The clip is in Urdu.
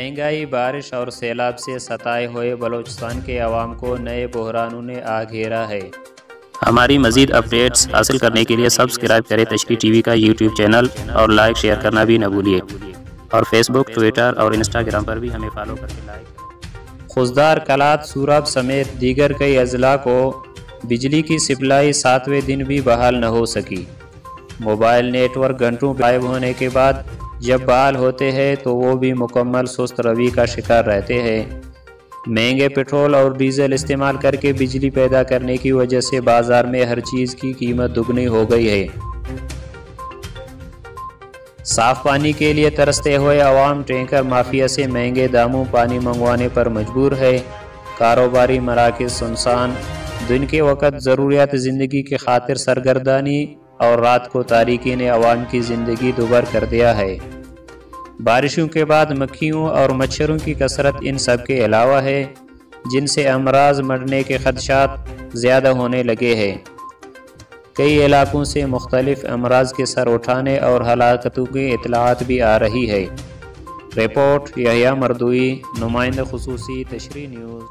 مہنگائی، بارش اور سیلاب سے ستائے ہوئے بلوچستان کے عوام کو نئے بحرانوں نے آ گھیرا ہے۔ ہماری مزید اپڈیٹس حاصل کرنے کے لیے سبسکرائب کریں تشریح ٹی وی کا یوٹیوب چینل اور لائک شیئر کرنا بھی نہ بھولیے، اور فیس بک، ٹویٹر اور انسٹاگرام پر بھی ہمیں فالو کر کے لائک کریں۔ خضدار، کلات، سوراب سمیت دیگر کئی اضلاع کو بجلی کی سپلائی 7ویں دن بھی بحال نہ ہو سکی۔ موبائل نیٹ ورک گھنٹوں غائب ہونے کے بعد جب بحال ہوتے ہیں تو وہ بھی مکمل سست روی کا شکار رہتے ہیں۔ مہنگے پیٹرول اور ڈیزل استعمال کر کے بجلی پیدا کرنے کی وجہ سے بازار میں ہر چیز کی قیمت دگنی ہو گئی ہے۔ صاف پانی کے لیے ترستے ہوئے عوام ٹینکر مافیا سے مہنگے داموں پانی منگوانے پر مجبور ہے۔ کاروباری مراکز سنسان، دن کے وقت ضروریات زندگی کی خاطر سرگردانی اور رات کو تاریکی نے عوام کی زندگی دوبھر کر دیا ہے۔ بارشوں کے بعد مکھیوں اور مچھروں کی کثرت ان سب کے علاوہ ہے، جن سے امراض مرنے کے خدشات زیادہ ہونے لگے ہیں۔ کئی علاقوں سے مختلف امراض کے سر اٹھانے اور ہلاکتوں کی اطلاعات بھی آ رہی ہے۔ رپورٹ یحییٰ مردوئی، نمائندہ خصوصی، تشریح نیوز۔